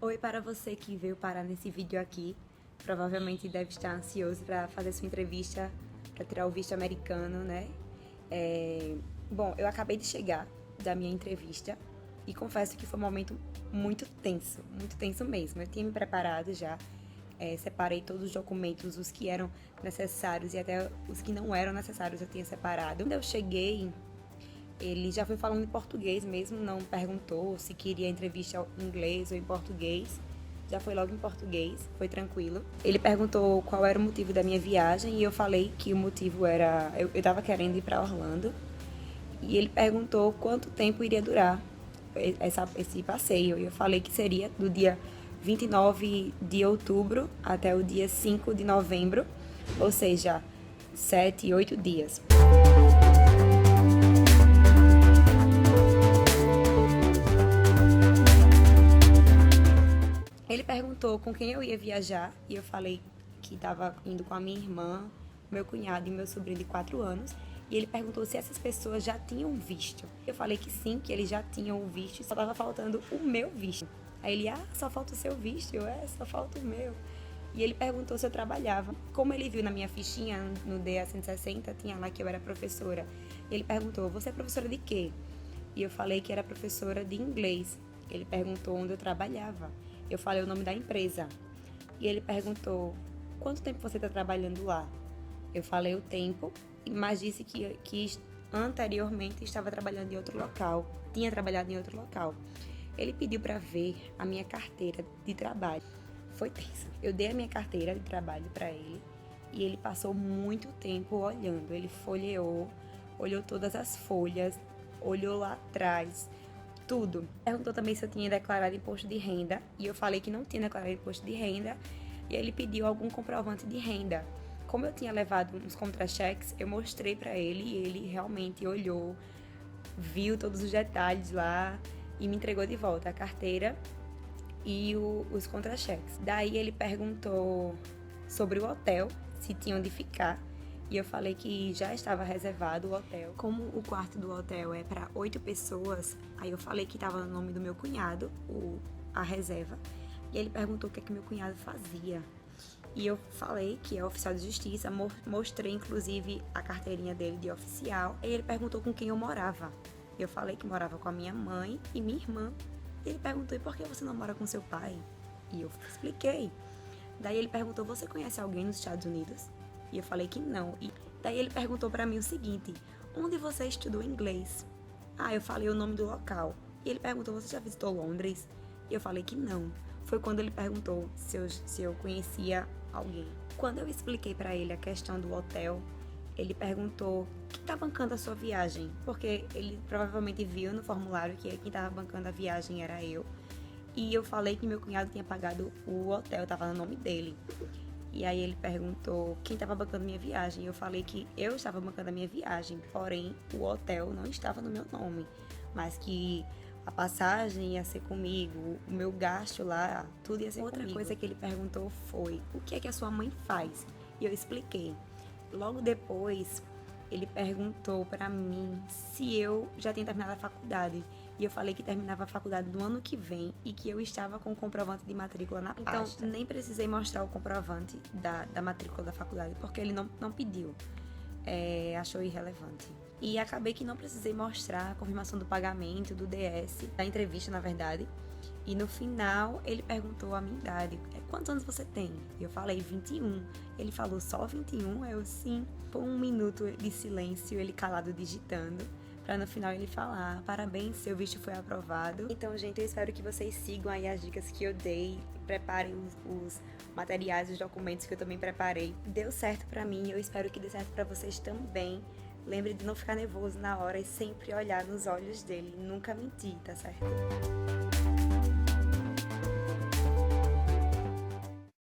Oi para você que veio parar nesse vídeo aqui. Provavelmente deve estar ansioso para fazer sua entrevista, para tirar o visto americano, né? Bom, eu acabei de chegar da minha entrevista e confesso que foi um momento muito tenso mesmo. Eu tinha me preparado já, separei todos os documentos, os que eram necessários e até os que não eram necessários eu tinha separado. Quando eu cheguei, ele já foi falando em português mesmo, não perguntou se queria entrevista em inglês ou em português. Já foi logo em português, foi tranquilo. Ele perguntou qual era o motivo da minha viagem e eu falei que o motivo era... Eu estava querendo ir para Orlando. E ele perguntou quanto tempo iria durar esse passeio. E eu falei que seria do dia 29 de outubro até o dia 5 de novembro, ou seja, 7, 8 dias. Ele perguntou com quem eu ia viajar e eu falei que estava indo com a minha irmã, meu cunhado e meu sobrinho de 4 anos. E ele perguntou se essas pessoas já tinham visto. Eu falei que sim, que eles já tinham o visto e só estava faltando o meu visto. Aí ele, só falta o seu visto? Só falta o meu. E ele perguntou se eu trabalhava. Como ele viu na minha fichinha, no DA 160, tinha lá que eu era professora. E ele perguntou, você é professora de quê? E eu falei que era professora de inglês. Ele perguntou onde eu trabalhava. Eu falei o nome da empresa. E ele perguntou, quanto tempo você está trabalhando lá? Eu falei o tempo, mas disse que anteriormente estava trabalhando em outro local. Tinha trabalhado em outro local. Ele pediu para ver a minha carteira de trabalho. Foi tenso. Eu dei a minha carteira de trabalho para ele e ele passou muito tempo olhando. Ele folheou, olhou todas as folhas, olhou lá atrás, tudo. Perguntou também se eu tinha declarado imposto de renda e eu falei que não tinha declarado imposto de renda e ele pediu algum comprovante de renda. Como eu tinha levado uns contra-cheques, eu mostrei para ele e ele realmente olhou, viu todos os detalhes lá e me entregou de volta a carteira e os contra-cheques. Daí ele perguntou sobre o hotel, se tinha onde ficar. E eu falei que já estava reservado o hotel. Como o quarto do hotel é para 8 pessoas, aí eu falei que estava no nome do meu cunhado, a reserva. E ele perguntou o que é que meu cunhado fazia. E eu falei que é oficial de justiça, mostrei inclusive a carteirinha dele de oficial. E ele perguntou com quem eu morava. Eu falei que morava com a minha mãe e minha irmã. E ele perguntou, e por que você não mora com seu pai? E eu expliquei. Daí ele perguntou, você conhece alguém nos Estados Unidos? E eu falei que não. E daí ele perguntou pra mim o seguinte, onde você estudou inglês? Eu falei o nome do local. E ele perguntou, você já visitou Londres? E eu falei que não. Foi quando ele perguntou se eu conhecia alguém. Quando eu expliquei pra ele a questão do hotel, ele perguntou, quem tá bancando a sua viagem? Porque ele provavelmente viu no formulário que quem tava bancando a viagem era eu. E eu falei que meu cunhado tinha pagado o hotel, tava no nome dele. E aí ele perguntou quem estava bancando minha viagem. Eu falei que eu estava bancando a minha viagem, porém o hotel não estava no meu nome, mas que a passagem ia ser comigo, o meu gasto lá, tudo ia ser comigo. Outra coisa que ele perguntou foi, o que é que a sua mãe faz? E eu expliquei. Logo depois, ele perguntou para mim se eu já tinha terminado a faculdade. E eu falei que terminava a faculdade no ano que vem e que eu estava com o comprovante de matrícula na pasta. Então, nem precisei mostrar o comprovante da matrícula da faculdade, porque ele não pediu. Achou irrelevante. E acabei que não precisei mostrar a confirmação do pagamento, do DS, da entrevista, na verdade. E no final, ele perguntou a minha idade. Quantos anos você tem? E eu falei 21. Ele falou só 21? Eu, sim. Por um minuto de silêncio, ele calado digitando. Pra no final ele falar, parabéns, seu visto foi aprovado. Então, gente, eu espero que vocês sigam aí as dicas que eu dei. Preparem os materiais, os documentos que eu também preparei. Deu certo pra mim, eu espero que dê certo pra vocês também. Lembre de não ficar nervoso na hora e sempre olhar nos olhos dele. Nunca mentir, tá certo?